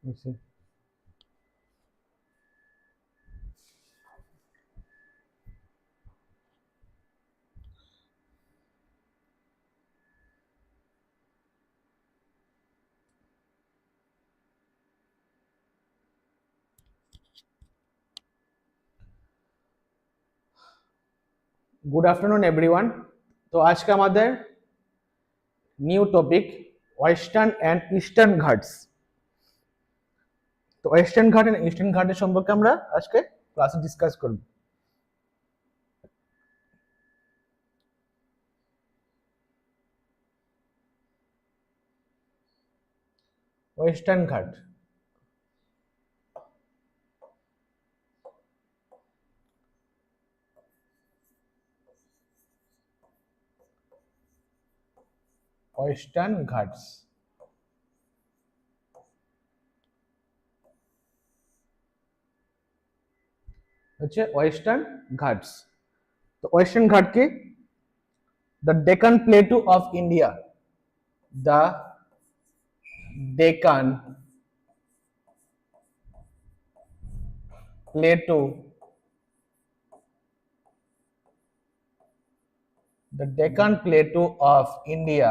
You see. Good afternoon everyone. তো আজকে আমাদের new topic western and eastern Ghats. তো ওয়েস্টার্ন ঘাট এন্ড ইস্টার্ন ঘাটের সম্পর্কে আমরা আজকে ক্লাসে ডিসকাস করব। ওয়েস্টার্ন ঘাট, ওয়েস্টার্ন ঘাটস হচ্ছে ওয়েস্টার্ন ঘাটস। তো ওয়েস্টার্ন ঘাট কি? The Deccan plateau of India, the Deccan plateau, the Deccan Plateau of India.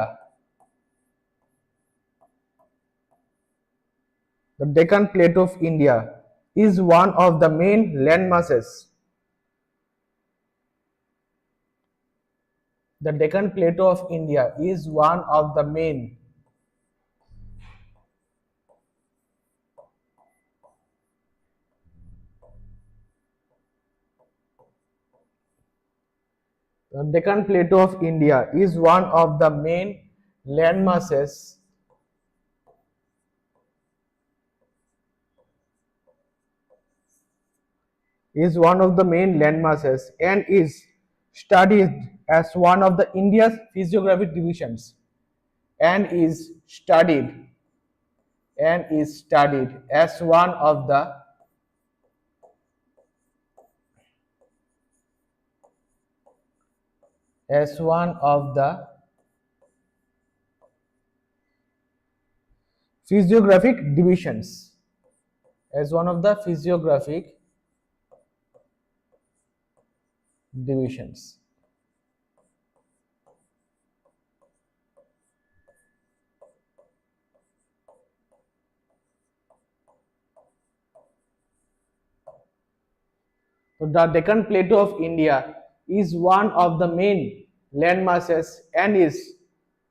The Deccan Plateau of India is one of the main landmasses. The Deccan Plateau of India is one of the main The Deccan Plateau of India is one of the main landmasses and is studied as one of the India's physiographic divisions and is studied as one of the physiographic divisions as one of the physiographic divisions. So the Deccan Plateau of India is one of the main landmasses and is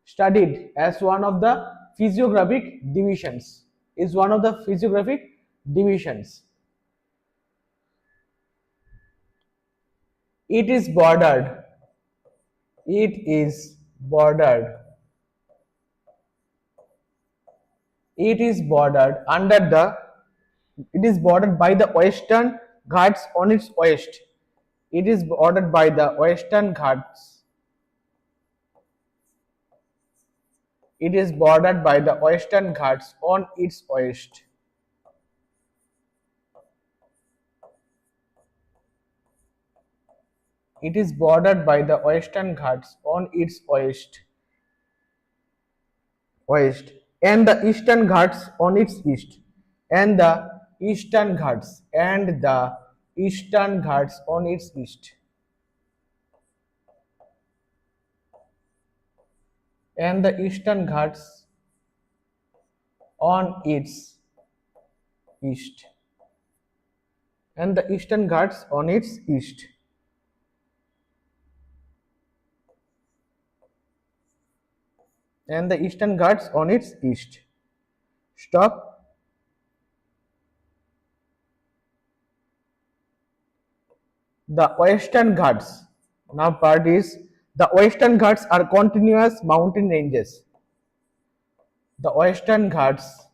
studied as one of the physiographic divisions. It is bordered. It is bordered. It is bordered under the. It is bordered by the Western Ghats on its west. It is bordered by the Western Ghats. It is bordered by the Western Ghats on its west. It is bordered by the Western Ghats on its west, and the Eastern Ghats on its east, and the Eastern Ghats on its east, and the Eastern Ghats on its east, and the Eastern Ghats on its east. And the Eastern Ghats on its east. Stop. The Western Ghats. Now part is, the Western Ghats are continuous mountain ranges. The Western Ghats.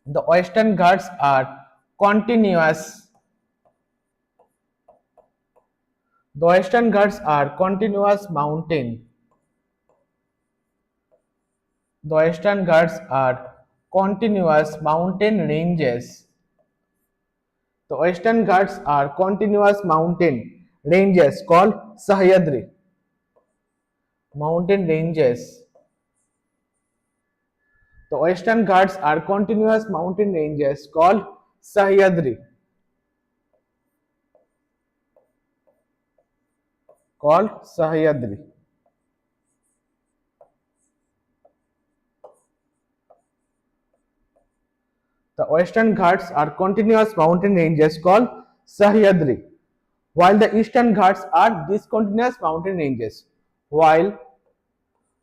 The Western Ghats are continuous. The Western Ghats are continuous mountain. The Western Ghats are continuous mountain ranges. The Western Ghats are continuous mountain ranges called Sahyadri. Mountain ranges The Western Ghats are continuous mountain ranges called Sahyadri. The Western Ghats are continuous mountain ranges called Sahyadri, while the Eastern Ghats are discontinuous mountain ranges. While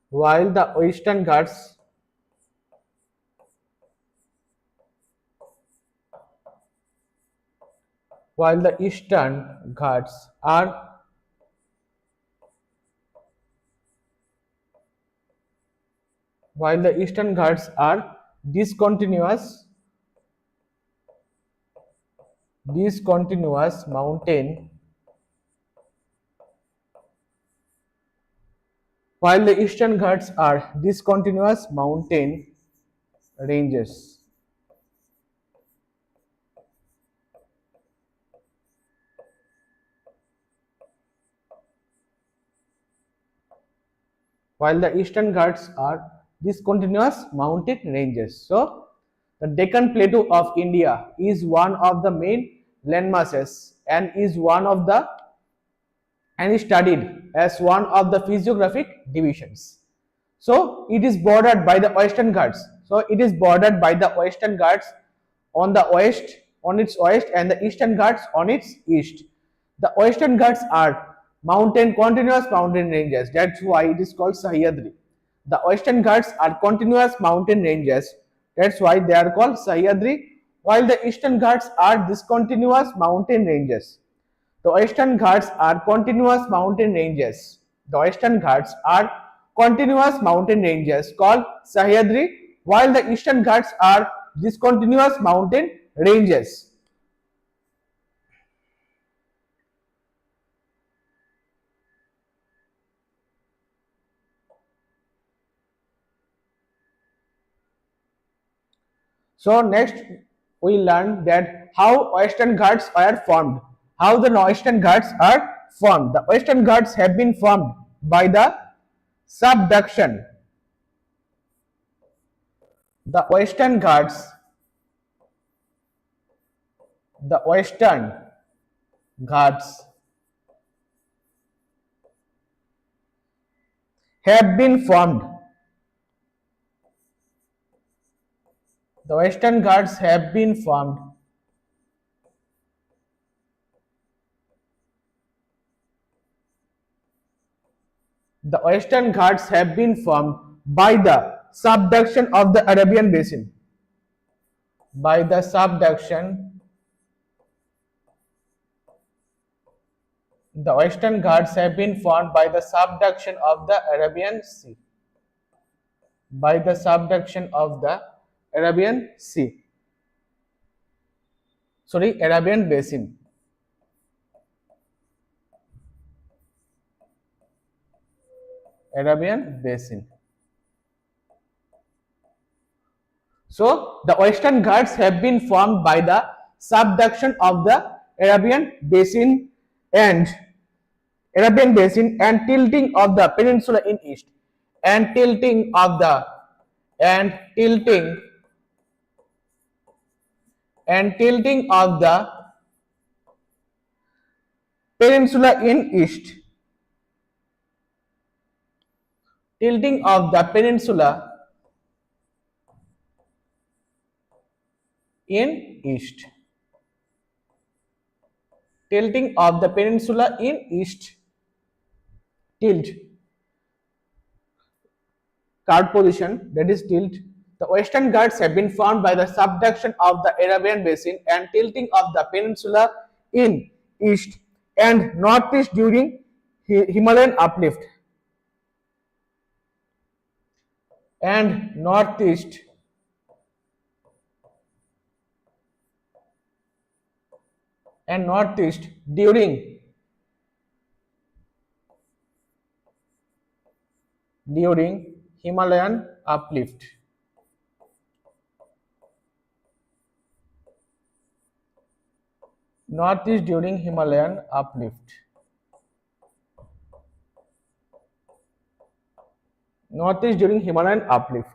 the Eastern Ghats while the Eastern Ghats are discontinuous mountain while the Eastern Ghats are discontinuous mountain ranges. While the Eastern Ghats are discontinuous mountain ranges. So, the Deccan Plateau of India is one of the main landmasses and is studied as one of the physiographic divisions. So, it is bordered by the Western Ghats. So, it is bordered by the Western Ghats on its west, and the Eastern Ghats on its east. The Western Ghats are continuous mountain ranges. That's why it is called Sahyadri. The Western Ghats are continuous mountain ranges. That's why they are called Sahyadri, while the Eastern Ghats are discontinuous mountain ranges. The Western Ghats are continuous mountain ranges. The Western Ghats are continuous mountain ranges called Sahyadri, while the Eastern Ghats are discontinuous mountain ranges. So next we learn that how Western Ghats are formed. How the Western Ghats are formed. The Western Ghats have been formed by the subduction. The Western Ghats have been formed. The Western Ghats have been formed by the subduction of the Arabian Basin. By the subduction, the Western Ghats have been formed by the subduction of the Arabian Sea. By the subduction of the Arabian Sea. Arabian Basin. Arabian Basin. So, the Western Ghats have been formed by the subduction of the Arabian Basin and tilting of the peninsula in east, and tilting of the peninsula in east. Tilting of the peninsula in east. Tilting of the peninsula in east. Tilt. Card position, that is tilt. The Western Ghats have been formed by the subduction of the Arabian Basin and tilting of the peninsula in east and northeast during Himalayan uplift. And northeast during Himalayan uplift. Northeast during Himalayan uplift. Northeast during Himalayan uplift.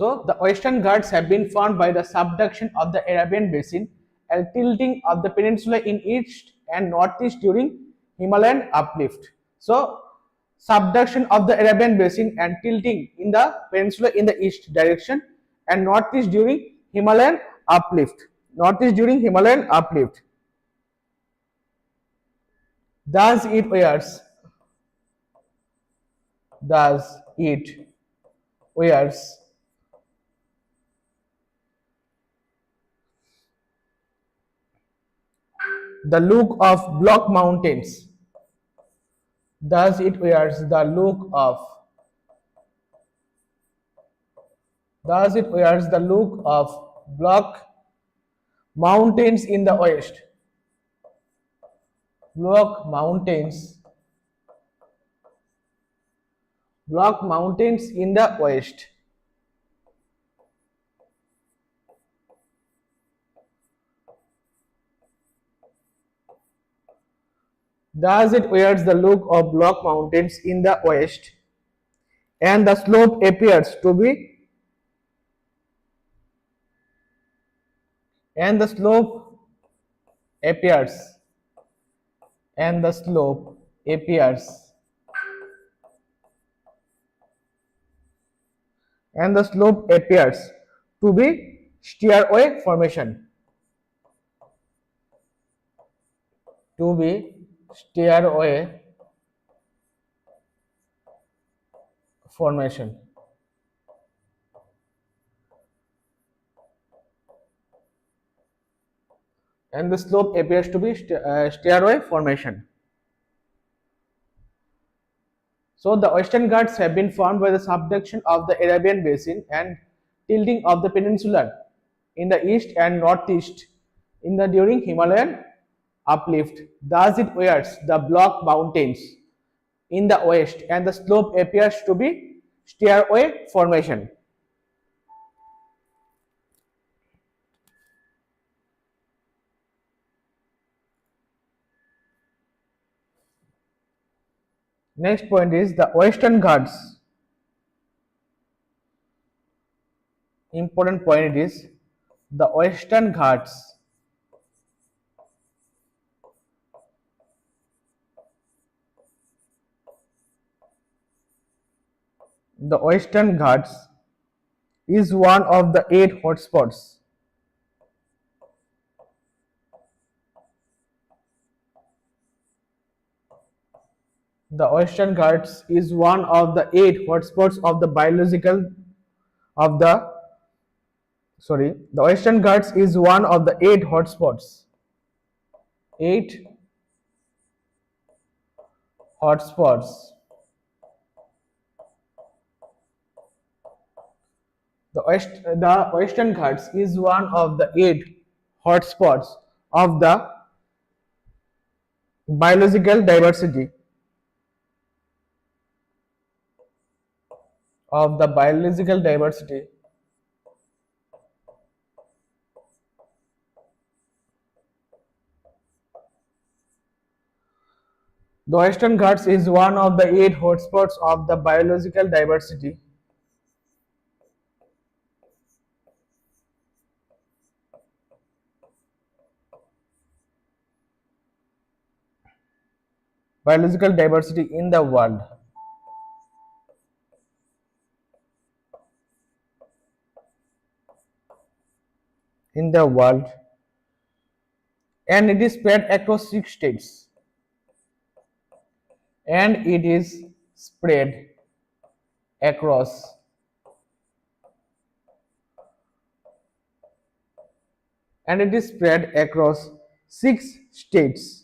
So the Western Ghats have been formed by the subduction of the Arabian Basin and tilting of the peninsula in east and northeast during Himalayan uplift. So subduction of the Arabian Basin and tilting in the peninsula in the east direction and northeast during Himalayan uplift. Northeast during Himalayan uplift. Thus it wears. Thus it wears the look of block mountains. Thus it wears the look of. Thus it wears the look of block mountains in the west. Block mountains. Block mountains in the west. Thus it wears the look of block mountains in the west, and the slope appears to be and the slope appears and the slope appears and the slope appears to be stairway formation. To be stairway formation. And the slope appears to be stairway formation. So the Western Ghats have been formed by the subduction of the Arabian Basin and tilting of the peninsula in the east and northeast in the during Himalayan uplift. Thus it wears the block mountains in the west, and the slope appears to be stairway formation. Next point is the Western Ghats. Important point is the Western Ghats. The Western Ghats is one of the 8 hotspots. The Western Ghats is one of the 8 hotspots of the biological of the the Western Ghats is one of the 8 hotspots. 8 hotspots. The Western Ghats is one of the 8 hotspots of the biological diversity of the biological diversity The Western Ghats is one of the 8 hotspots of the biological diversity in the world. And it is spread across 6 states. And it is spread across and it is spread across 6 states.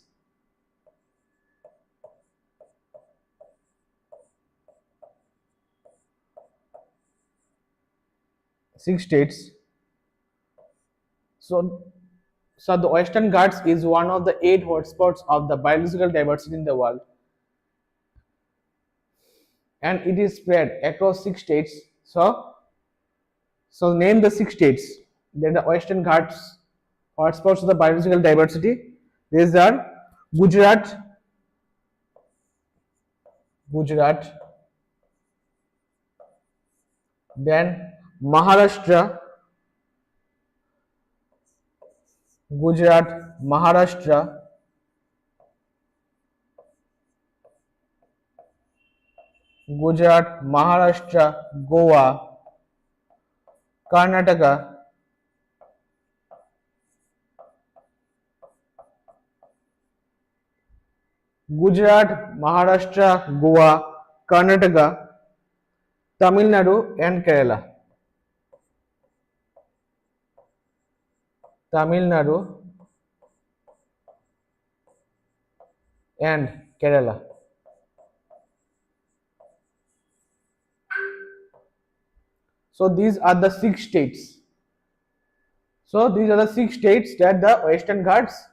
six states. So, the Western Ghats is one of the 8 hotspots of the biological diversity in the world, and it is spread across 6 states. Name the 6 states. Then the Western Ghats hotspots of the biological diversity. These are Gujarat, Gujarat, then Maharashtra, Gujarat, Maharashtra, Gujarat, Maharashtra, Goa, Karnataka, Gujarat, Maharashtra, Goa, Karnataka, Tamil Nadu, and Kerala. Tamil Nadu and Kerala. So these are the 6 states. So these are the 6 states that the Western Ghats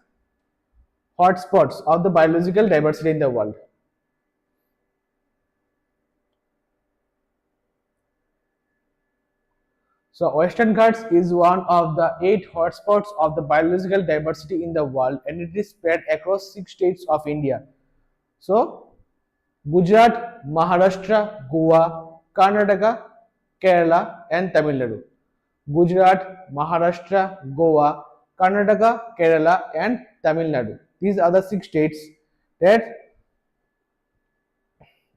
hotspots of the biological diversity in the world. So Western Ghats is one of the 8 hotspots of the biological diversity in the world, and it is spread across 6 states of India. So Gujarat, Maharashtra, Goa, Karnataka, Kerala, and Tamil Nadu. Gujarat, Maharashtra, Goa, Karnataka, Kerala, and Tamil Nadu. These are the 6 states that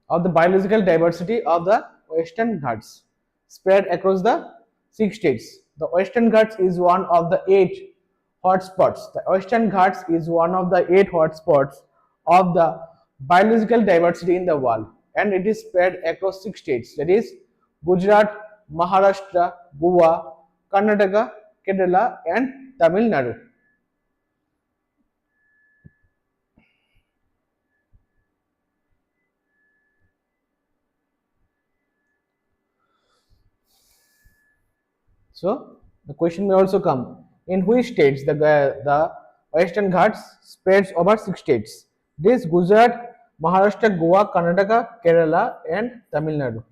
of the biological diversity of the Western Ghats spread across the 6 states. The Western Ghats is one of the 8 hotspots. The Western Ghats is one of the 8 hotspots of the biological diversity in the world, and it is spread across 6 states, that is Gujarat, Maharashtra, Goa, Karnataka, Kerala, and Tamil Nadu. So the question may also come: in which states the Western Ghats spreads over 6 states? This Gujarat, Maharashtra, Goa, Karnataka, Kerala, and Tamil Nadu.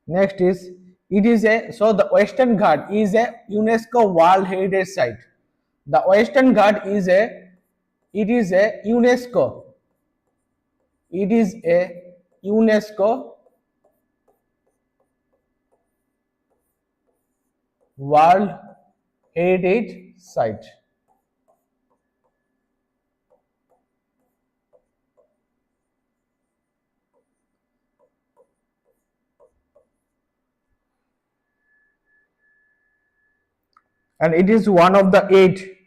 Next is it is a so the Western Ghat is a UNESCO World Heritage Site. The Western Ghat is a it is a UNESCO it is a UNESCO World Heritage Site. And it is one of the 8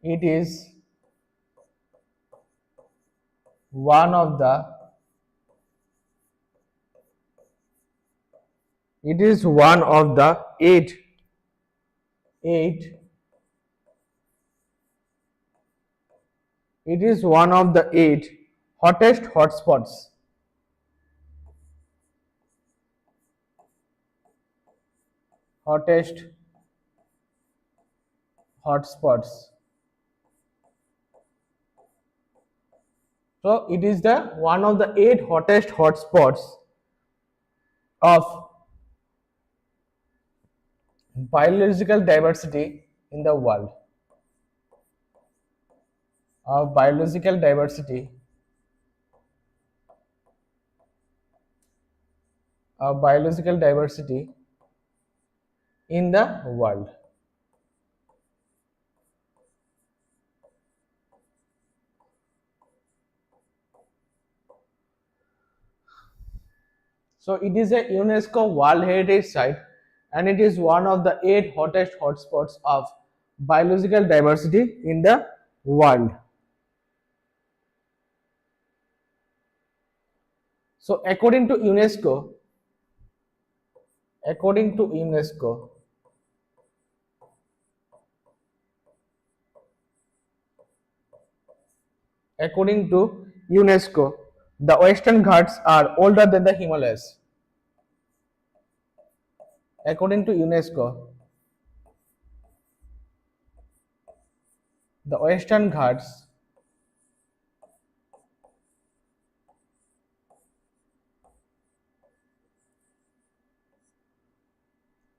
it is one of the it is one of the 8 it is one of the 8 hottest hotspots hottest hotspots. So it is the one of the 8 hottest hotspots of biological diversity in the world. Of biological diversity in the world. So it is a UNESCO World Heritage Site and it is one of the 8 hottest hotspots of biological diversity in the world. So according to UNESCO, according to UNESCO, the Western Ghats are older than the Himalayas. According to UNESCO, the Western Ghats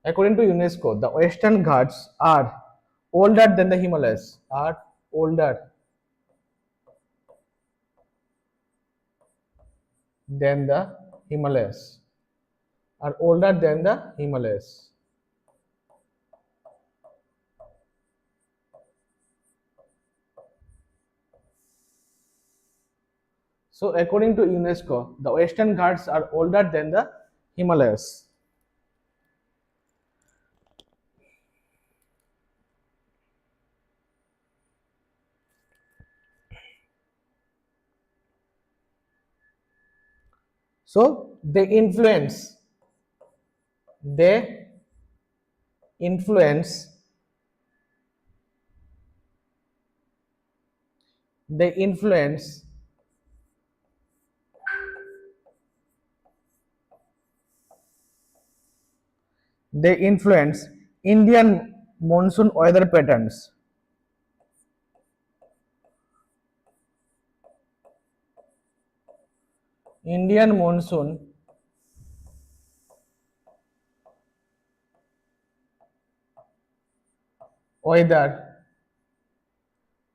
according to UNESCO, the Western Ghats are older than the Himalayas. Are older than the Himalayas. Are older than the Himalayas. So according to UNESCO, the Western Ghats are older than the Himalayas. So they influence, they influence they influence Indian monsoon weather patterns. Indian monsoon weather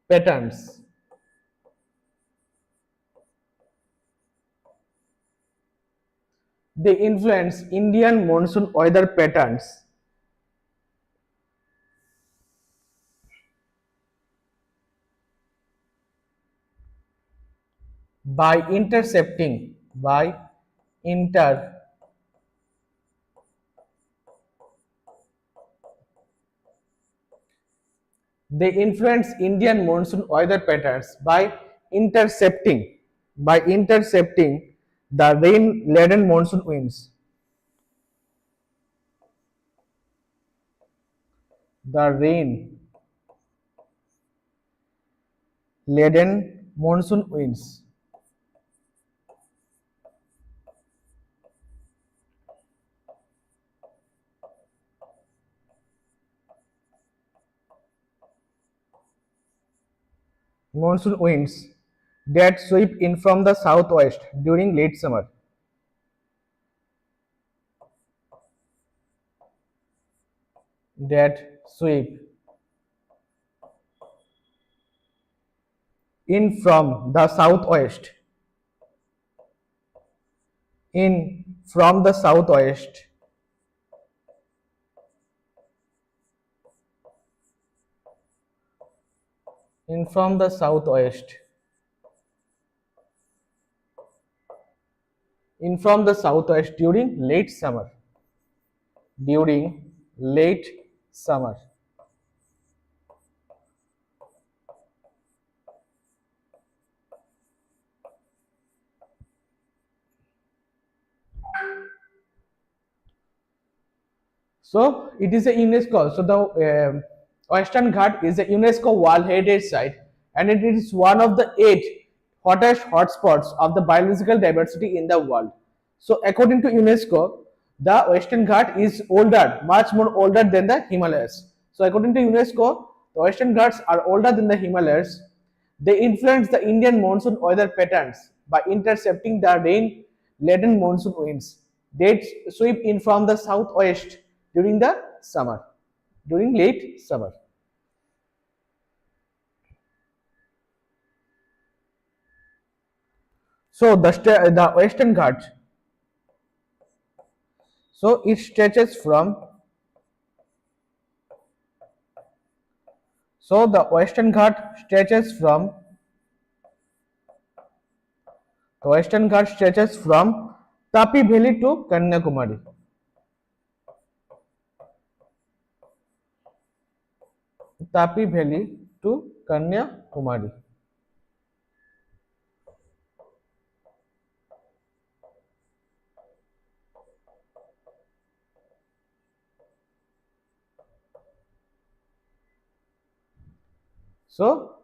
patterns. They influence Indian monsoon weather patterns by inter they influence Indian monsoon weather patterns by intercepting the rain laden monsoon winds. The rain laden monsoon winds. Monsoon winds that sweep in from the southwest during late summer. That sweep in from the southwest. In from the southwest. In from the southwest. In from the southwest during late summer. During late summer. So it is a UNESCO. So the Western Ghat is a UNESCO World Heritage Site, and it is one of the 8 hottest hotspots of the biological diversity in the world. So according to UNESCO, the Western Ghat is older, much more older than the Himalayas. So according to UNESCO, the Western Ghats are older than the Himalayas. They influence the Indian monsoon weather patterns by intercepting the rain-laden monsoon winds. They sweep in from the southwest during the summer, during late summer. So the Western Ghats, so it stretches from, so the Western Ghat stretches from Tapi Valley to Kanyakumari. Tapi Valley to Kanyakumari. So,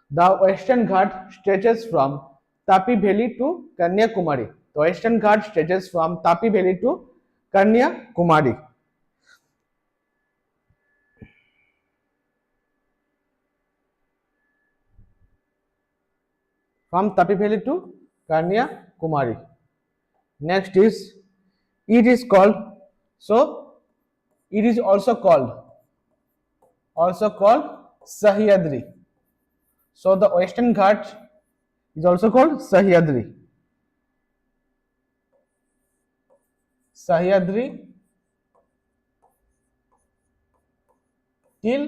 the Western Ghat stretches from Tapi Valley to Kanyakumari. The Western Ghat stretches from Tapi Valley to Kanyakumari. From Tapi Valley to Kanyakumari. Next is, it is called, so it is also called Sahyadri. So the Western Ghat is also called Sahyadri. Sahyadri till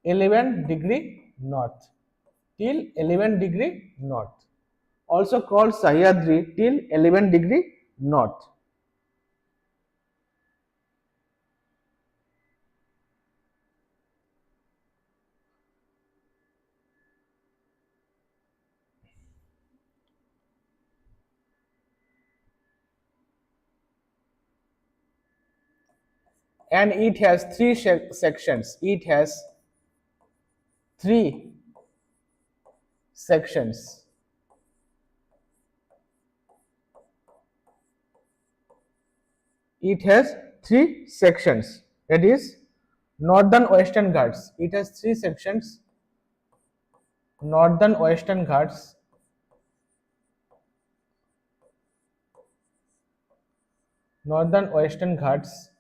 11 degree north. Till 11 degree north. Also called Sahyadri till 11 degree north. And it has three sections. It has three sections. It has three sections. That is Northern Western Ghats. It has three sections. Northern Western Ghats, Northern Western Ghats,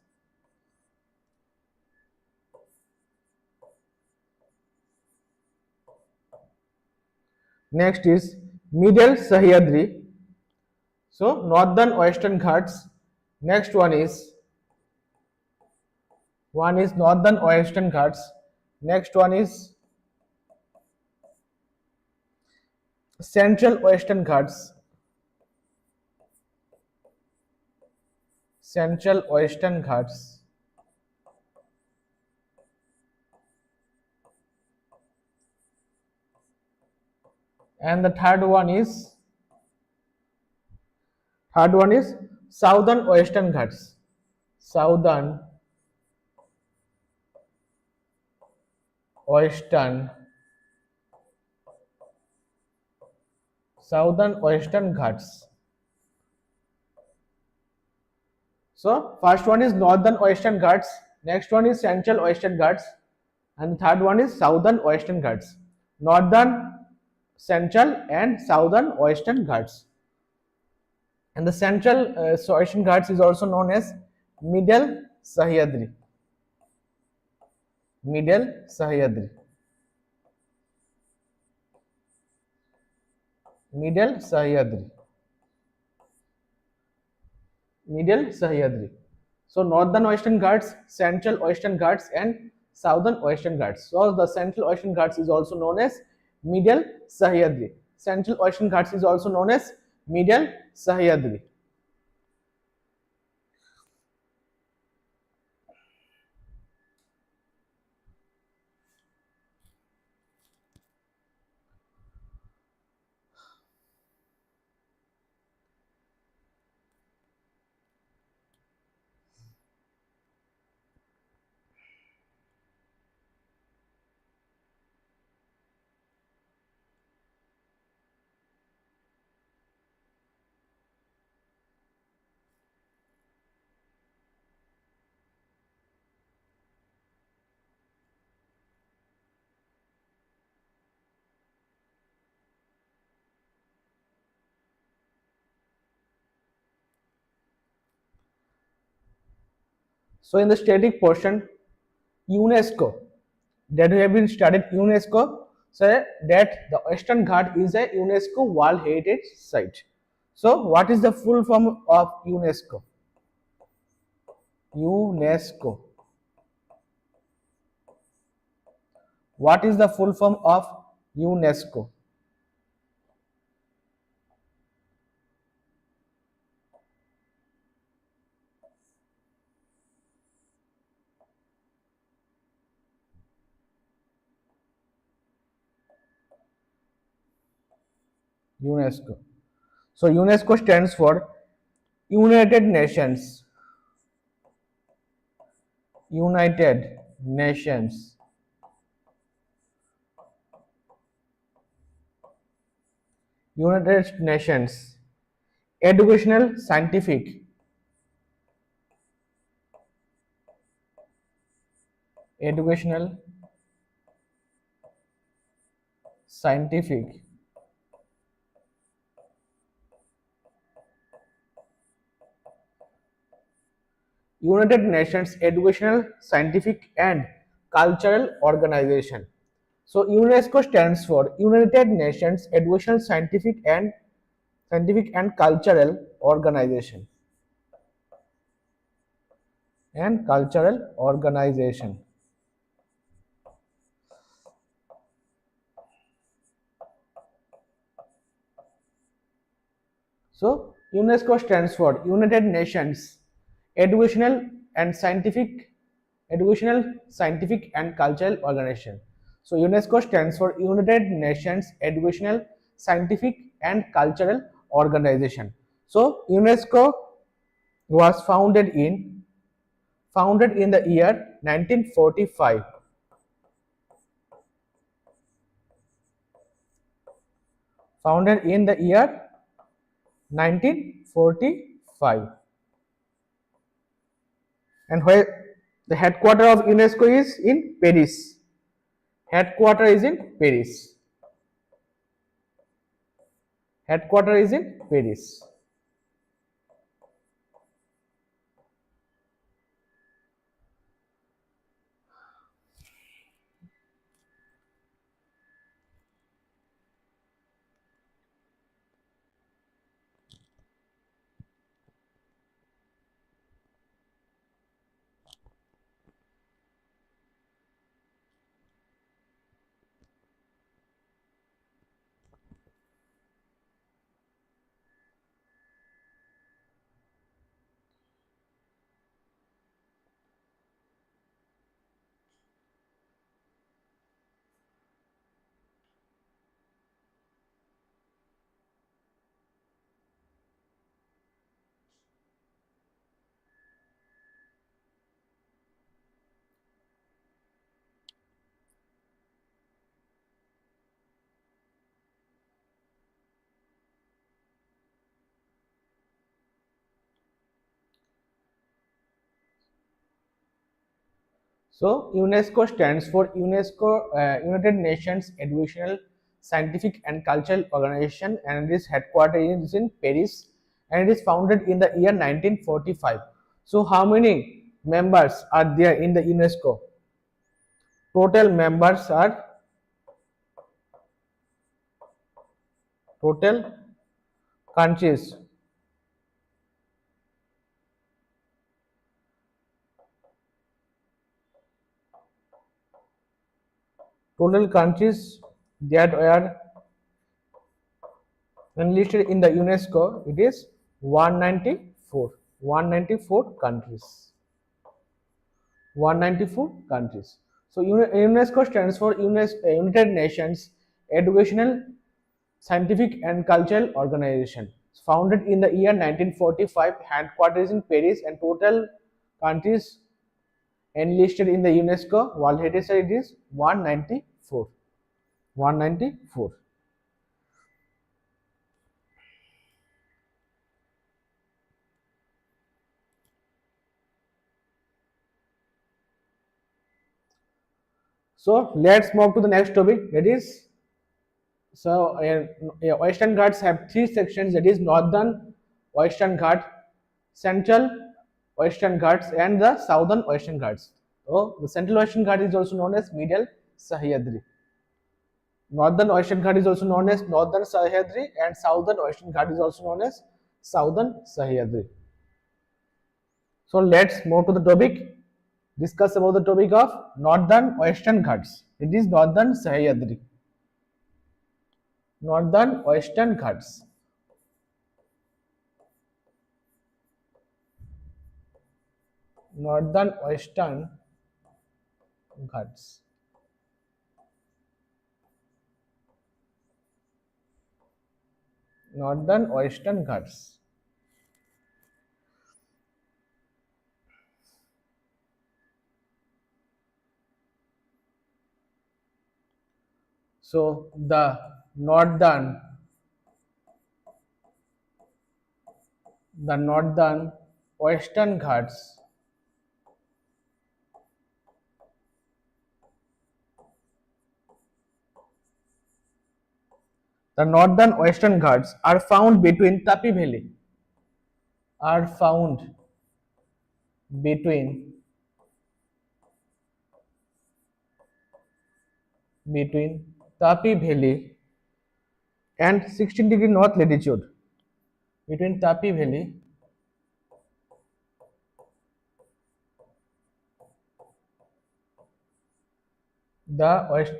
next is Middle Sahyadri. So Northern Western Ghats. Next one is Northern Western Ghats. Next one is Central Western Ghats. Central Western Ghats. And the third one is Southern Western Ghats. Southern Western Ghats. So first one is Northern Western Ghats, next one is Central Western Ghats, and the third one is Southern Western Ghats. Northern, Central and Southern Western Ghats. And the Central Western Ghats is also known as Middle Sahyadri. Middle Sahyadri. Middle Sahyadri. Middle Sahyadri. So Northern Western Ghats, Central Western Ghats and Southern Western Ghats. So the Central Western Ghats is also known as Middle Sahyadri. Central Western Ghats is also known as Middle Sahyadri. So in the static portion, UNESCO, that we have been studied UNESCO, say that the Western Ghat is a UNESCO World Heritage Site. So what is the full form of UNESCO? UNESCO. What is the full form of UNESCO? UNESCO. So UNESCO stands for United Nations. United Nations. United Nations. Educational, scientific. Educational, scientific. United Nations Educational, Scientific and Cultural Organization. So UNESCO stands for United Nations Educational, Scientific and Cultural Organization. And Cultural Organization. So UNESCO stands for United Nations Educational and Scientific and Cultural Organization. So UNESCO stands for United Nations Educational, Scientific and Cultural Organization. So UNESCO was founded in the year 1945. Founded in the year 1945. And where the headquarter of UNESCO is in Paris. Headquarter is in Paris. Headquarter is in Paris. So UNESCO stands for United Nations Educational, Scientific and Cultural Organization, and its headquarters is in Paris, and it is founded in the year 1945. So how many members are there in the UNESCO? Total members are total countries. Total countries that were enlisted in the UNESCO, it is 194. 194 countries. 194 countries. So UNESCO stands for United Nations Educational, Scientific and Cultural Organization. Founded in the year 1945, headquarters in Paris, and total countries enlisted in the UNESCO World Heritage Site is 194. 194. So let's move to the next topic, that is, so Western Ghats have three sections, that is Northern Western Ghats, Central Western Ghats and the Southern Western Ghats. So the Central Western Ghats is also known as Middle Sahyadri. Northern Western Ghats is also known as Northern Sahyadri, and Southern Western Ghats is also known as Southern Sahyadri. So let's move to the topic. Discuss about the topic of Northern Western Ghats. It is Northern Sahyadri. Northern Western Ghats. Northern Western Ghats. Northern Western Ghats. So the northern Western Ghats are found between Tapi Valley, are found between Tapi Valley and 16° north latitude. Between Tapi Valley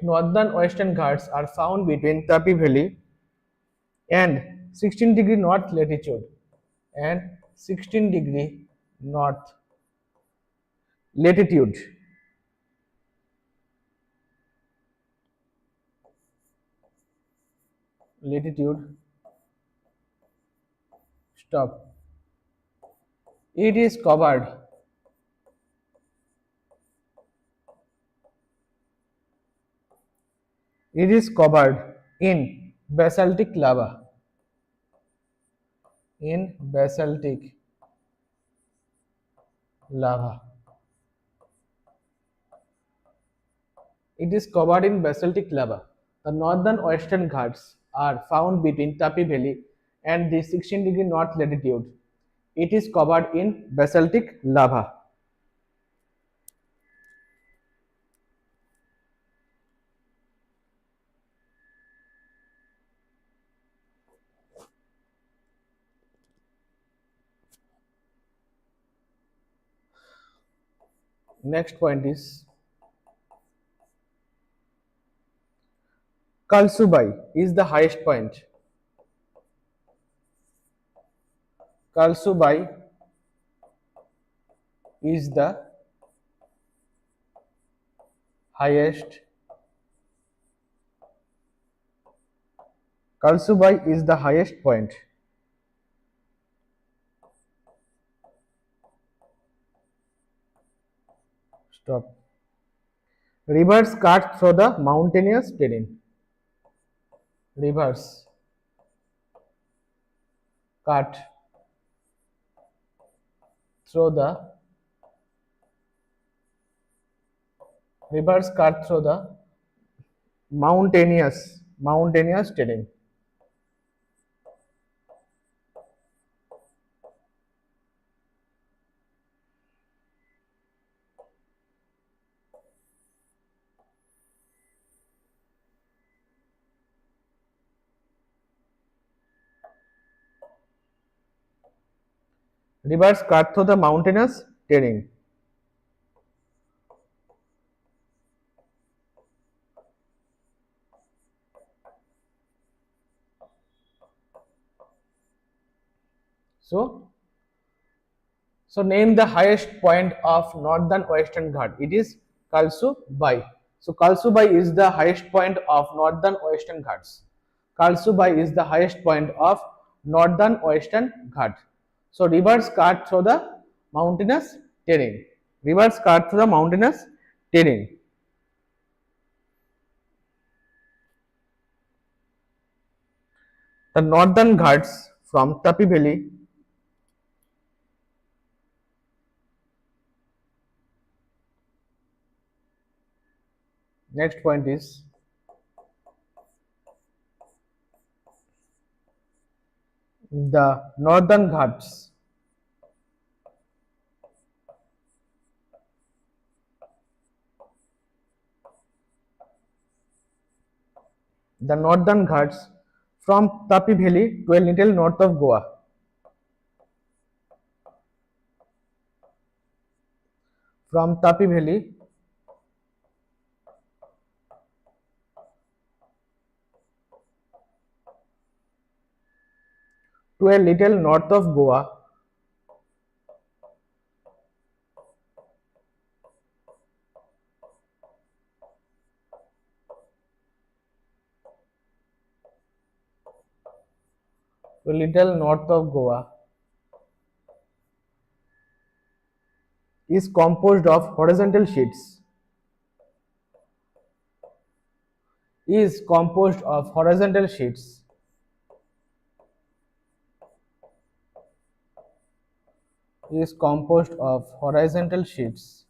northern Western Ghats are found between Tapi Valley and 16° north latitude and 16° north latitude. Latitude. Stop. It is covered. It is covered in basaltic lava. In basaltic lava. It is covered in basaltic lava. The northern Western Ghats are found between Tapi Valley and the 16° north latitude. It is covered in basaltic lava. Next point is Kalsubai is the highest point. Kalsubai is the highest. Kalsubai is the highest point. Stop. Rivers cut through the mountainous terrain. Rivers cut through the mountainous terrain. Rivers cut through the mountainous terrain. So name the highest point of northern Western Ghat. It is Kalsubai. So Kalsubai is the highest point of northern Western Ghats. Kalsubai is the highest point of northern Western Ghat. So rivers cut through the mountainous terrain. Rivers cut through the mountainous terrain. The northern Ghats from Tapi Valley next point is the northern Ghats from Tapi Valley to a little north of Goa. From Tapi Valley to a little north of Goa. to a little north of Goa is composed of horizontal sheets. Is composed of horizontal sheets. Is composed of horizontal sheets.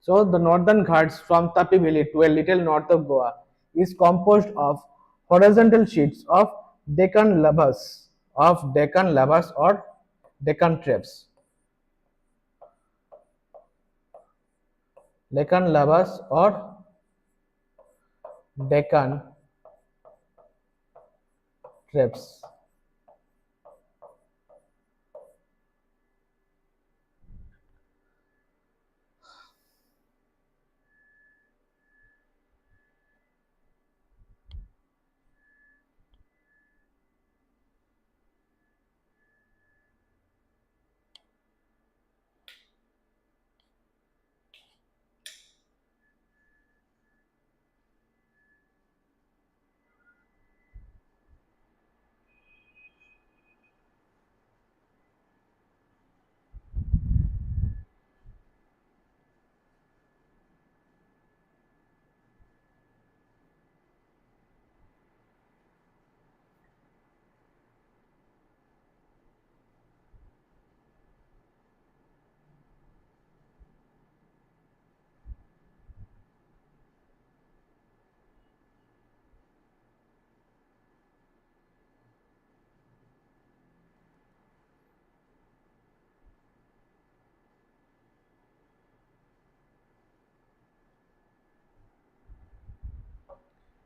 So the northern Ghats from Tapi Valley to a little north of Goa is composed of horizontal sheets of Deccan lavas or Deccan traps. Deccan lavas or Deccan traps.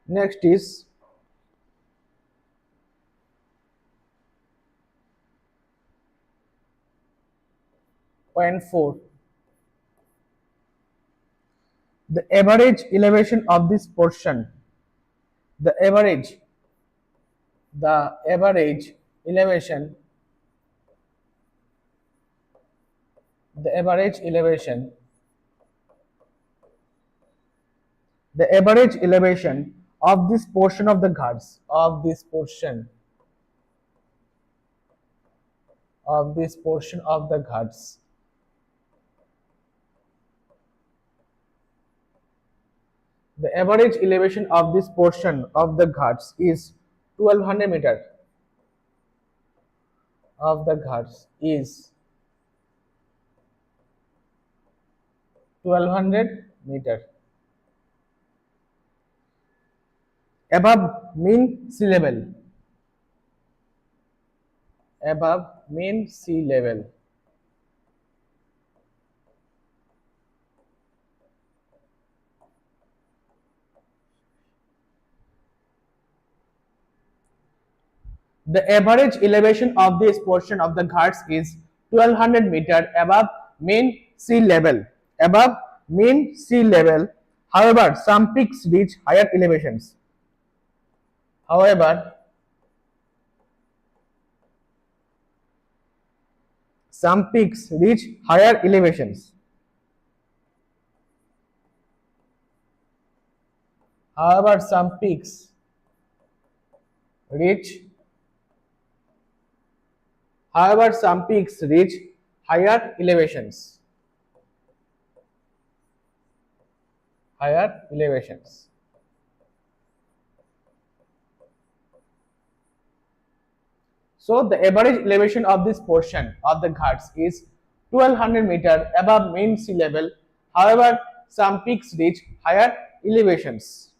Next is point 4. The average elevation of this portion. The average elevation the average elevation the average elevation of this portion of the Ghats of the Ghats the average elevation of this portion of the Ghats is 1200 meter of the Ghats is 1200 meter above mean sea level. Above mean sea level. The average elevation of this portion of the Ghats is 1200 meter above mean sea level. Above mean sea level. However, some peaks reach higher elevations. However, some peaks reach higher elevations. However, some peaks reach higher elevations. Higher elevations. So the average elevation of this portion of the Ghats is 1200 meter above mean sea level. However, some peaks reach higher elevations.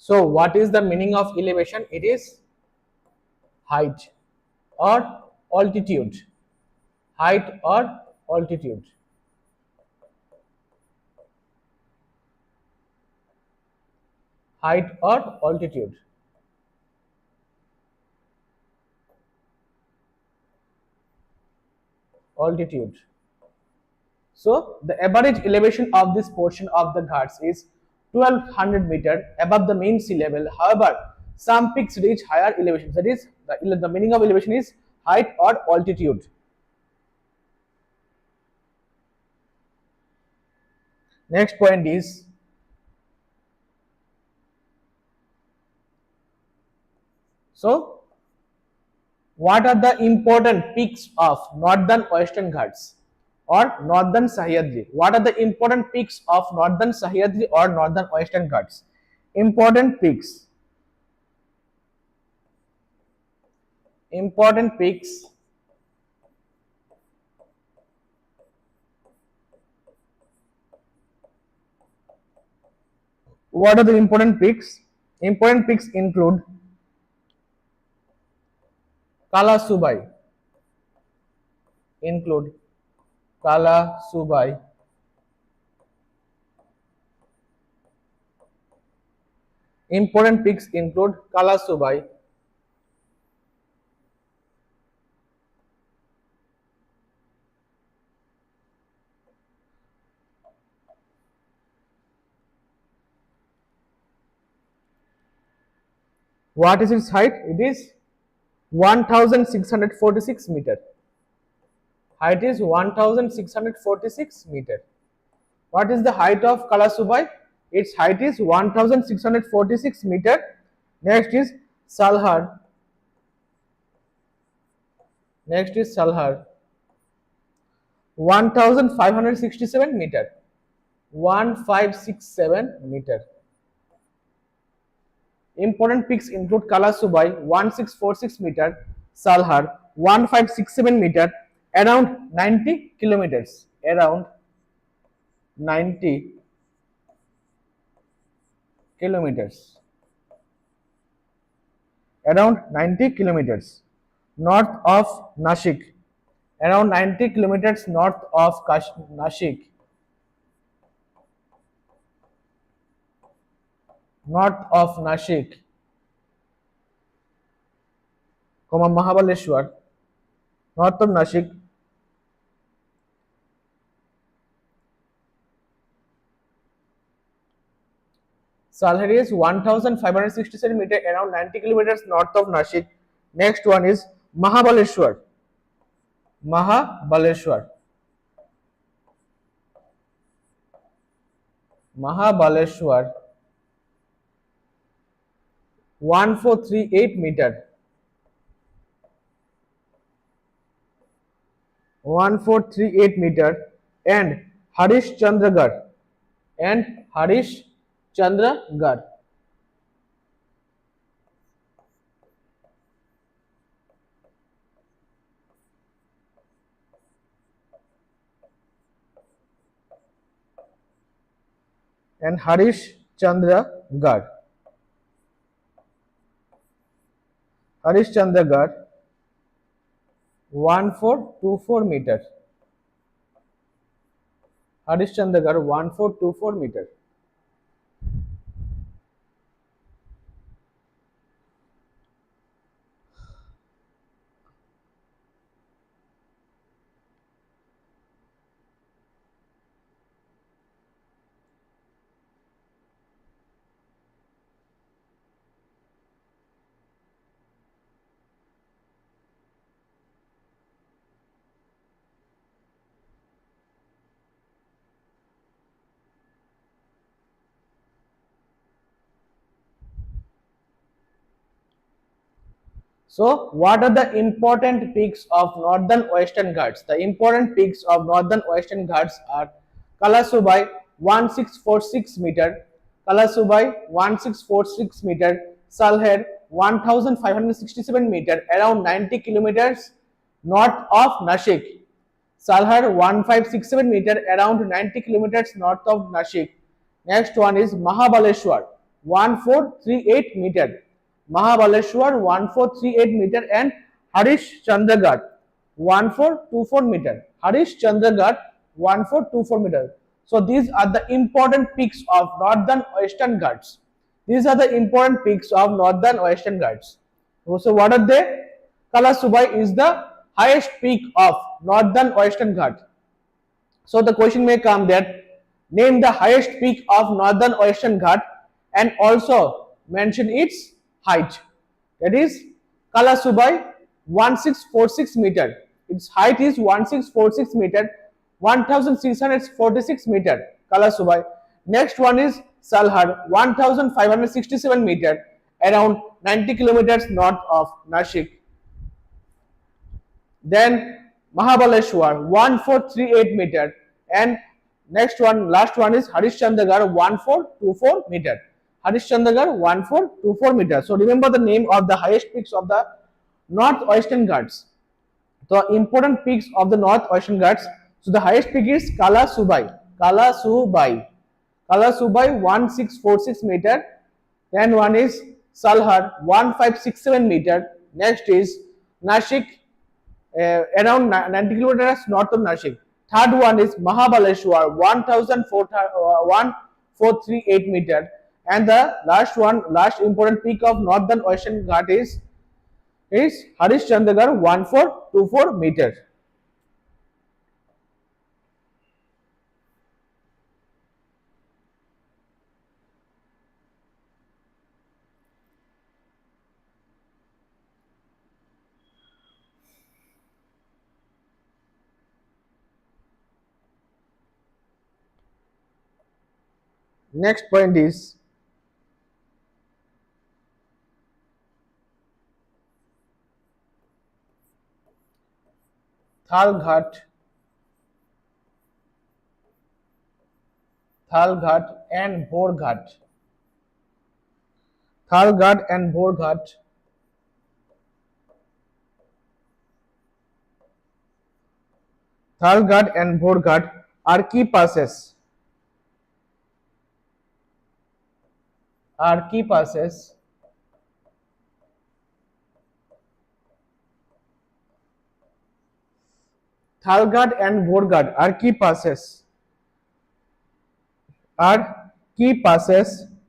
So what is the meaning of elevation? It is height or altitude. Height or altitude. Height or altitude. altitude. So the average elevation of this portion of the Ghats is 1200 meter above the mean sea level. However, some peaks reach higher elevations. That is, the meaning of elevation is height or altitude. Next point is what are the important peaks of northern Western Ghats or northern Sahyadri? What are the important peaks of northern Sahyadri or northern Western Ghats? Important peaks. Important peaks. What are the important peaks? Important peaks include Kala Subai. Kala Subai. Important peaks include Kala Subai. What is its height? It is 1646 meter. Height is 1646 meter. What is the height of Kala Subai? Its height is 1646 meter. Next is Salhar. 1567 meter. 1567 meter. Important peaks include Kala Subai 1646 meter, Salhar 1567 meter, around 90 kilometers. Around 90 kilometers. Around 90 kilometers north of Nashik. Around 90 kilometers north of Nashik. North of Nashik, Mahabaleshwar, north of Nashik. Salhar is 1567 meter, around 90 kilometers north of Nashik. Next one is Mahabaleshwar. 1438 meter. 1438 meter, and Harish Chandragarh. And Harish Chandragarh. 1424 meter. Harish Chandragarh 1424 meter. So, what are the important peaks of northern Western Ghats? The important peaks of northern Western Ghats are Kala Subai 1646 meter, Kala Subai 1646 meter, Salher 1567 meter, around 90 kilometers north of Nashik. Salhar 1567 meter, around 90 kilometers north of Nashik. Next one is Mahabaleshwar 1438 meter. Mahabaleshwar 1438 meter, and Harish Chandragarh 1424 meter. Harish Chandragarh 1424 meter. So these are the important peaks of northern Western Ghats. These are the important peaks of northern Western Ghats. So what are they? Kala Subai is the highest peak of northern Western Ghat? So the question may come that name the highest peak of northern Western Ghat and also mention its height. That is Kalasubai 1646 meter. Its height is 1646 meter, 1646 meter. Kalasubai. Next one is Salhar 1567 meter, around 90 kilometers north of Nashik. Then Mahabaleshwar 1438 meter, and next one, last one is Harishchandragarh 1424 meter. Harishchandragarh 1424 meter. So remember the name of the highest peaks of the northwestern Ghats. The important peaks of the northwestern Ghats. So the highest peak is Kala Subai. Kala Subai. Kala Subai 1646 meter. Then one is Salhar 1567 meter. Next is Nashik around 90 kilometers north of Nashik. Third one is Mahabaleshwar 1438 meter. And the last one, last important peak of northern Western Ghat is Harishchandragarh 1424 meter. Next point is Thalghat, Thalghat and Borghat. Thalghat and Borghat. Thalghat and Borghat are key passes. Are key passes Thalghat and Borghat are key passes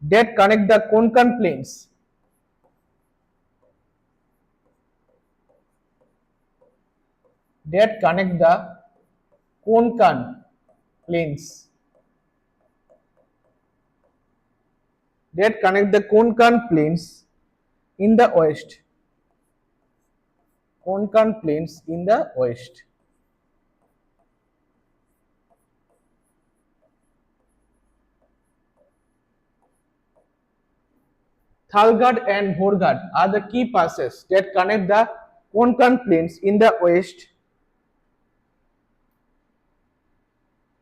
that connect the Konkan plains that connect the Konkan plains that connect the Konkan plains in the west. Konkan plains in the west. Thalghat and Borghat are the key passes that connect the Konkan plains in the west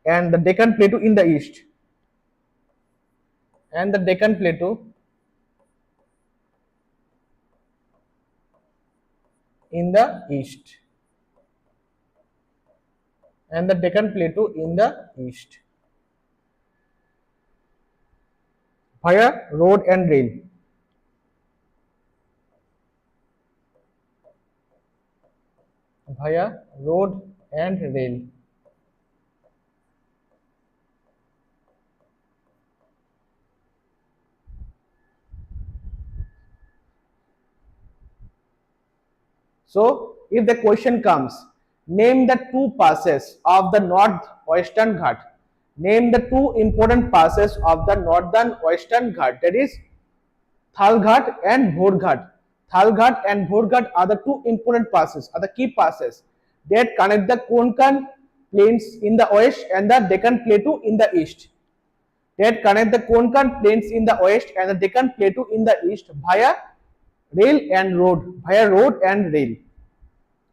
and the Deccan Plateau in the east. And the Deccan Plateau in the east. And the Deccan Plateau in the east. Via road and rail. Via road and rail. So, if the question comes, name the two passes of the northwestern Ghat. Name the two important passes of the northern western Ghat, that is Thalghat and Borghat. Thalghat and Borghat are the two important passes, are the key passes that connect the Konkan plains in the west and the Deccan Plateau in the east. That connect the Konkan plains in the west and the Deccan Plateau in the east via rail and road, via road and rail.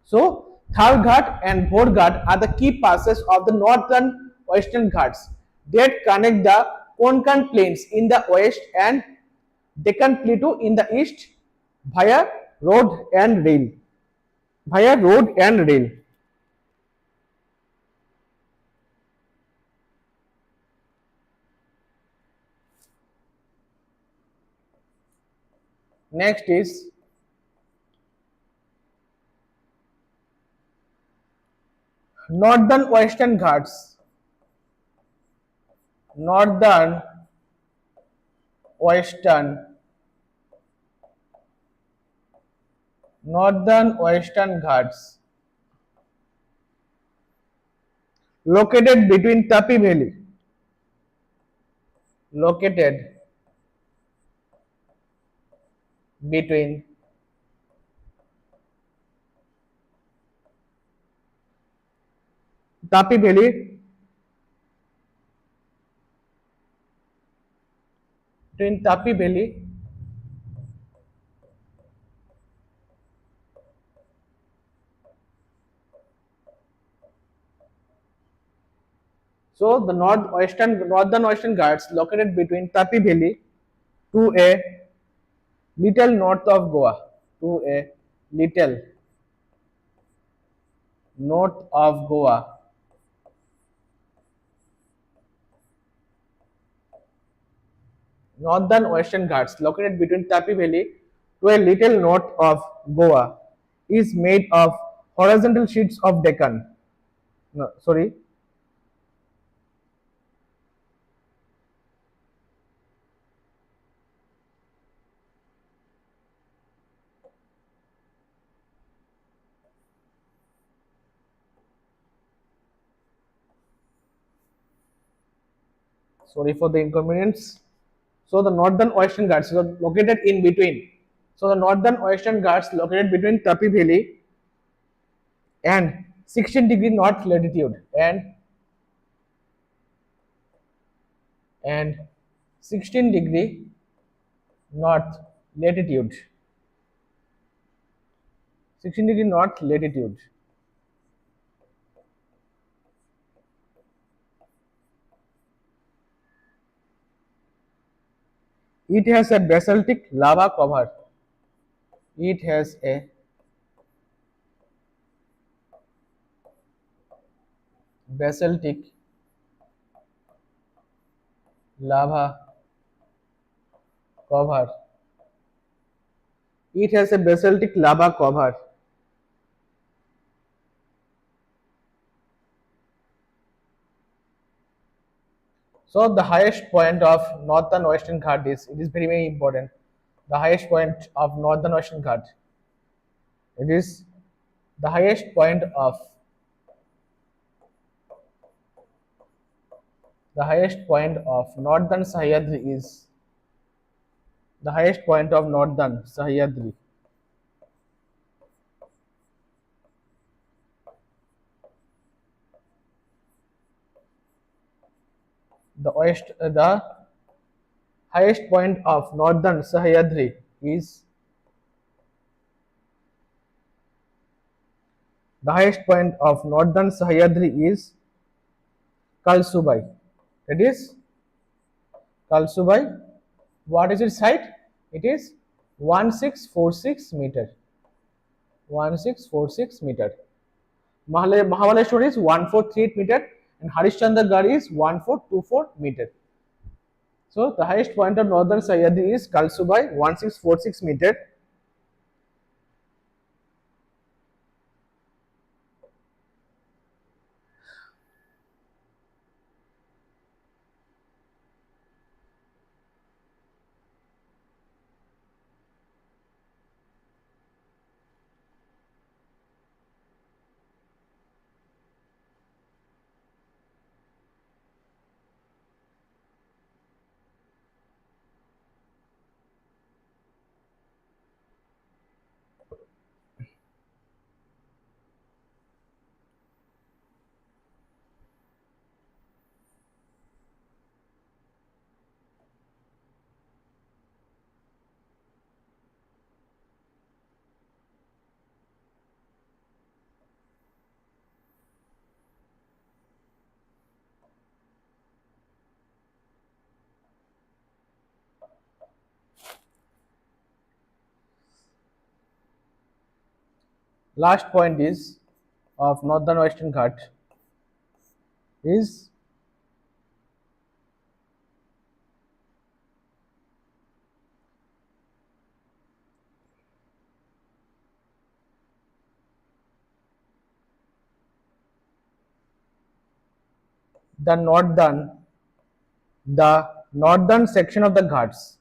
So, Thalghat and Borghat are the key passes of the northern western Ghats that connect the Konkan plains in the west and Deccan Plateau in the east via road and rail. Via road and rail. Next is northern western Ghats. Northern western Ghats located between Tapi Valley, located between Tapi Valley, between Tapi Valley So the northern western Ghats located between Tapi Valley to a little north of Goa, to a little north of Goa. Northern western Ghats located between Tapi Valley to a little north of Goa is made of horizontal sheets of Deccan. No, sorry. Sorry for the inconvenience. So the northern western Ghats are located in between. So the northern western Ghats located between Tapi Valley and 16-degree north latitude and 16-degree north latitude. 16-degree north latitude. It has a basaltic lava cover. It has a basaltic lava cover. It has a basaltic lava cover. So the highest point of northern western Ghat is, it is very very important. The highest point of northern western Ghat. It is the highest point of northern Sahyadri is the highest point of northern Sahyadri. The highest point of northern Sahyadri is Kalsubai. It is Kalsubai. What is its height? It is 1646 meter. 1646 meter. Mahabaleshwar is 1438 meter and Harishchandragarh is 1424 meter. So the highest point of northern Sahyadri is Kalsubai 1646 meter. Last point is of northern western Ghat is the northern section of the Ghats.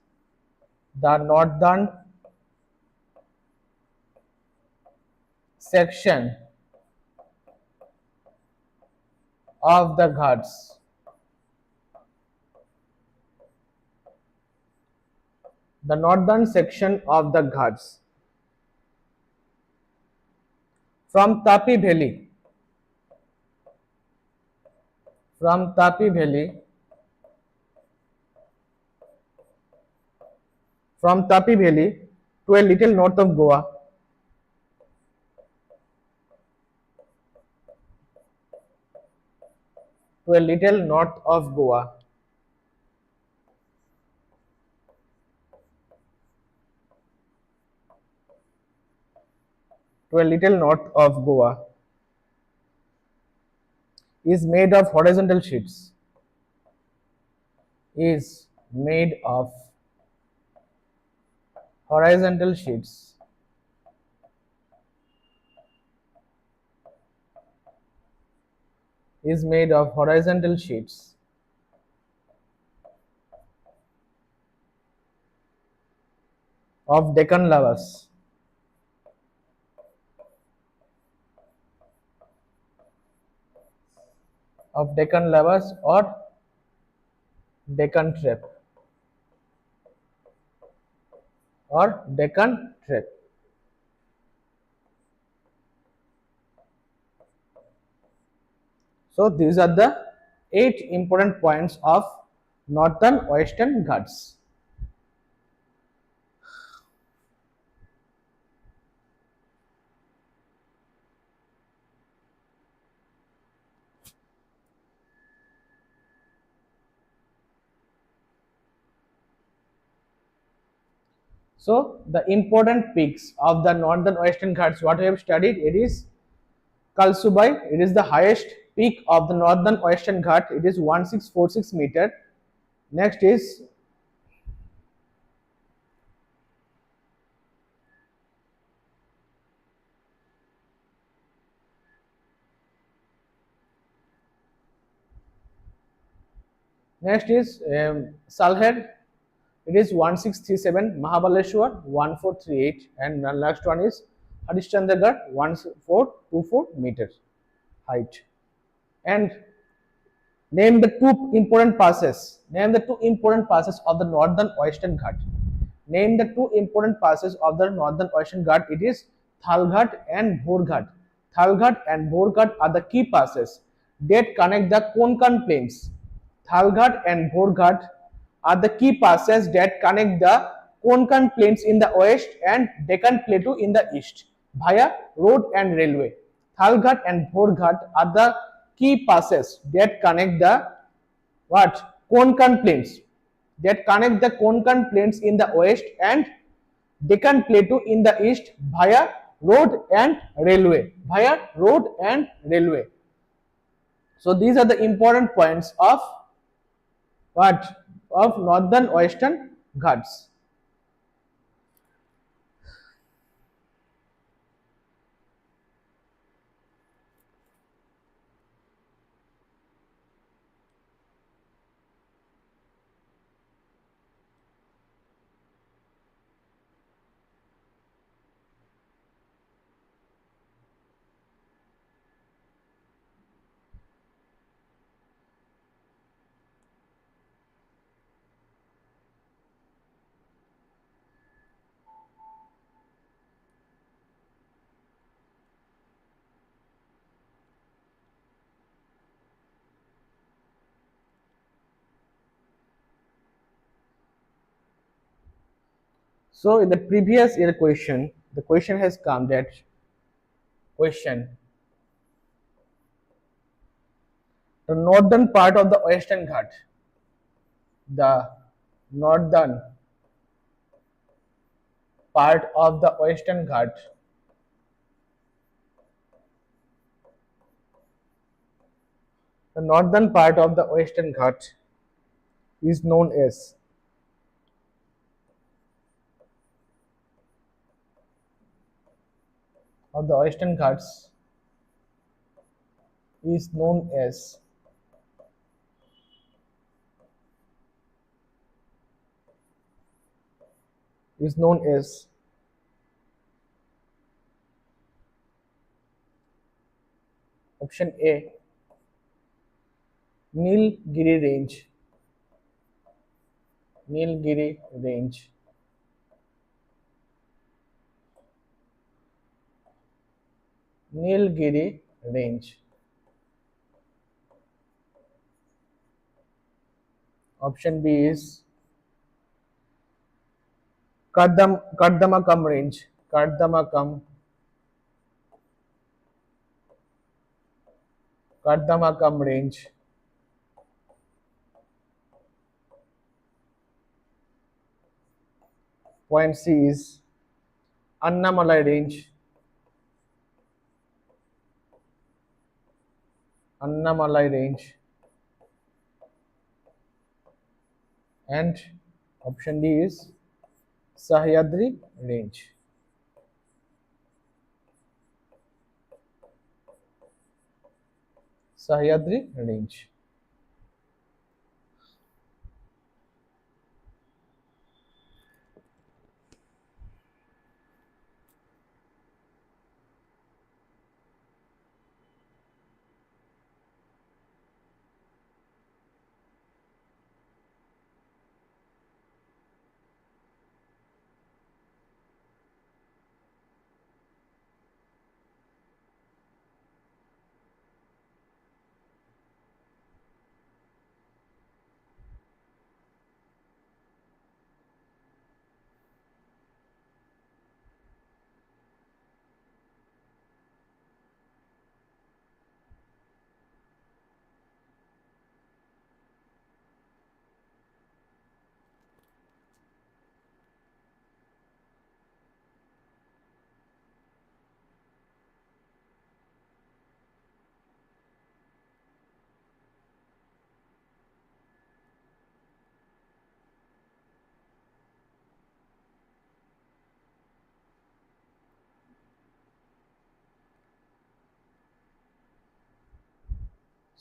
The northern section of the Ghats. The northern section of the Ghats from Tapi Valley, from Tapi Valley, from Tapi Valley to a little north of Goa, to a little north of Goa, to a little north of Goa is made of horizontal sheets, is made of horizontal sheets, is made of horizontal sheets of Deccan lavas, of Deccan lavas or Deccan trap, or Deccan trap. So these are the 8 important points of northern western Ghats. So the important peaks of the northern western Ghats, what we have studied, it is Kalsubai. It is the highest peak of the northern western Ghat. It is 1646 meter. Next is Salher. It is 1637. Mahabaleshwar 1438, and the last one is Harishchandragarh 1424 meters height. And name the two important passes. Name the two important passes of the northern western Ghat. Name the two important passes of the northern western Ghat. It is Thalghat and Bhorghat. Thalghat and Bhorghat are the key passes that connect the Konkan plains. Thalghat and Bhorghat are the key passes that connect the Konkan plains in the west and Deccan Plateau in the east via road and railway. Thalghat and Bhorghat are the key passes that connect the what? Konkan plains, that connect the Konkan plains in the west and Deccan Plateau in the east via road and railway. Via road and railway. So these are the important points of what? Of northern western Ghats. So in the previous year question, the question has come that question, the northern part of the western Ghat, the northern part of the western Ghat the northern part of the western Ghat is known as of the western Ghats is known as is known as option A, Nilgiri range. Nilgiri range. Nilgiri range. Option B is Kardamakam range. Kardamakam range. Point C is Annamalai range. Annamalai range. And option D is Sahyadri range. Sahyadri range.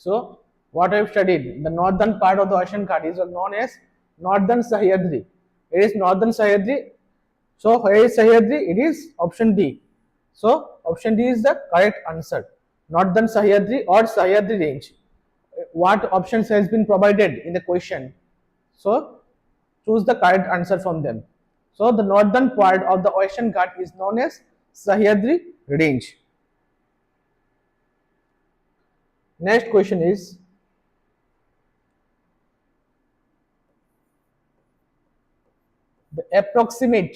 So, what I've studied, the northern part of the Ocean Ghat is known as Northern Sahyadri. It is Northern Sahyadri. So, where is Sahyadri? It is option D. So, option D is the correct answer. Northern Sahyadri or Sahyadri range. What options has been provided in the question? So, choose the correct answer from them. So, the northern part of the Ocean Ghat is known as Sahyadri range. Next question is, the approximate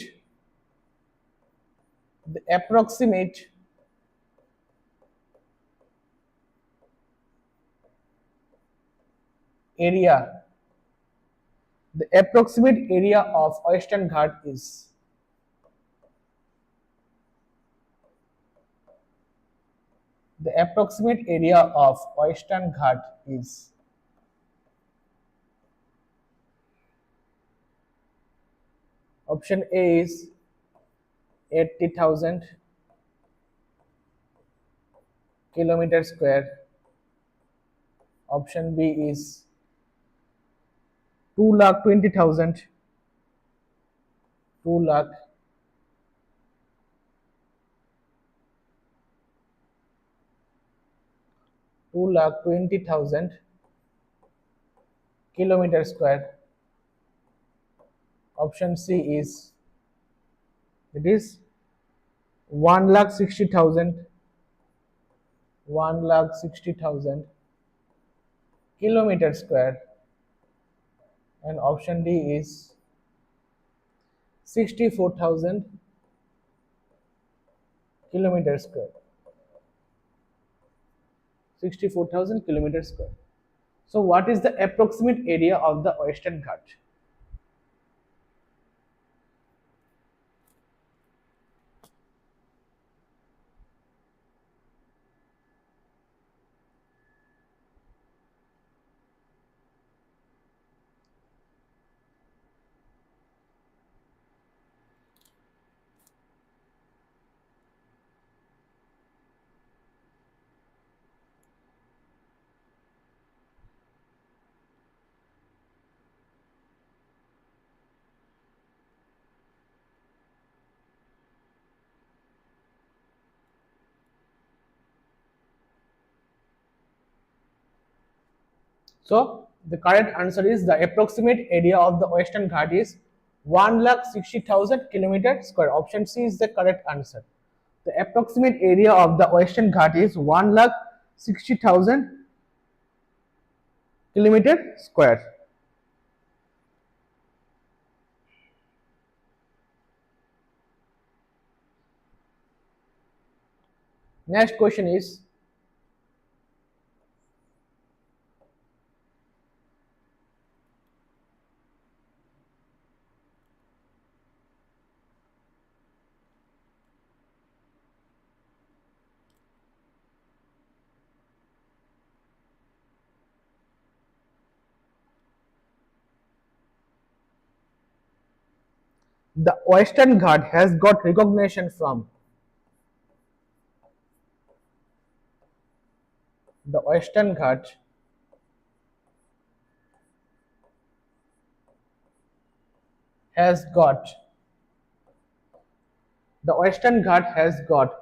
area of Western Ghat is. The approximate area of Western Ghat is. Option A is 80,000 kilometer square. Option B is 2,20,000. 2 lakh 2,20,000 kilometer square. Option C is, it is 1,60,000 kilometer square, and option D is 64,000 kilometer square. 64,000 kilometer square. So, what is the approximate area of the Western Ghat? So the correct answer is the approximate area of the Western Ghat is 1,60,000 kilometer square. Option C is the correct answer. The approximate area of the Western Ghat is 1,60,000 kilometer square. Next question is, the Western Ghat has got recognition from. The Western Ghat has got. The Western Ghat has got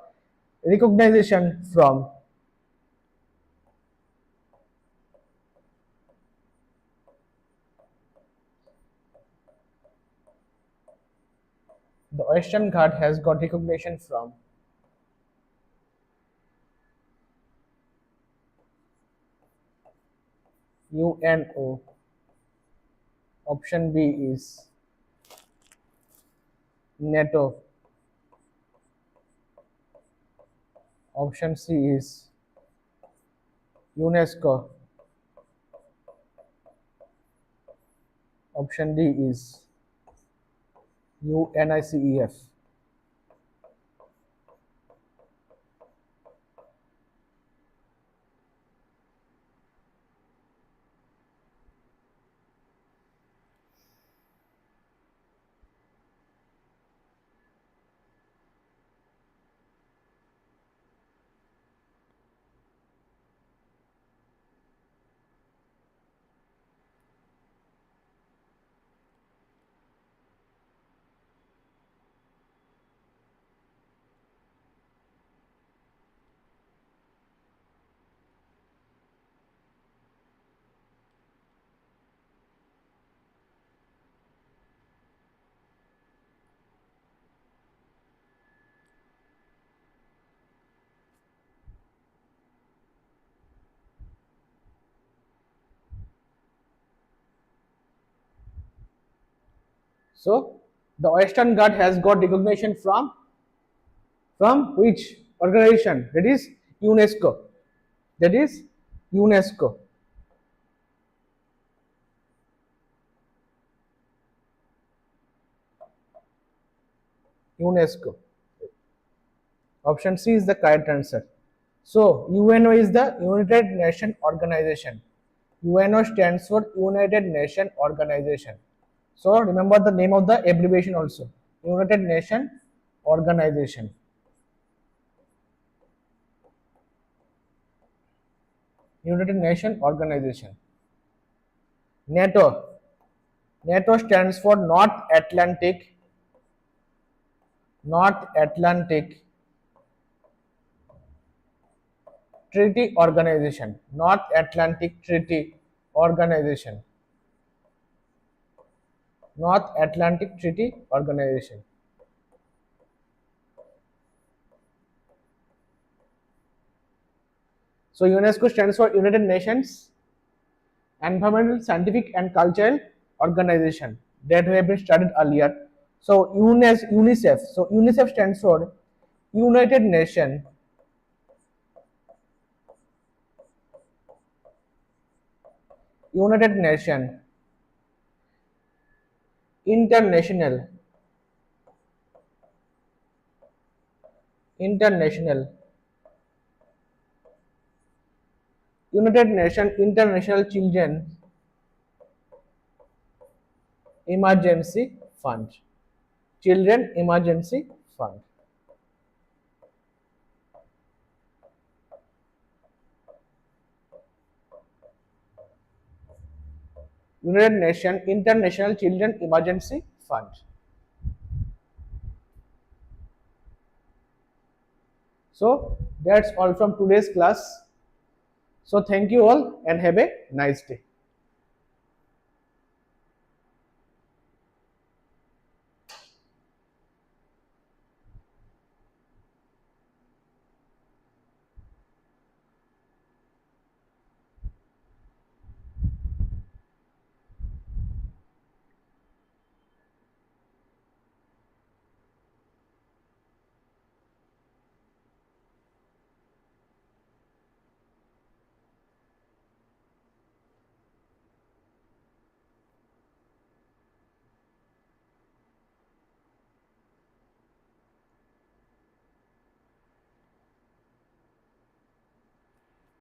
recognition from. The Western Ghat has got recognition from. UNO. Option B is NATO. Option C is UNESCO. Option D is UNICEF. So the Western Ghat has got recognition from which organization? That is UNESCO. That is UNESCO. UNESCO. Option C is the correct answer. So UNO is the United Nations Organization. UNO stands for United Nations Organization. So remember the name of the abbreviation also. United Nations Organization. United Nations Organization. NATO. NATO stands for North Atlantic Treaty Organization. North Atlantic Treaty Organization. North Atlantic Treaty Organization. So UNESCO stands for United Nations Environmental, Scientific and Cultural Organization that we have been studied earlier. So UNICEF. So UNICEF stands for United Nations International United Nations International Children Emergency Fund. Children Emergency Fund. United Nations International Children Emergency Fund. So that's all from today's class. So thank you all and have a nice day.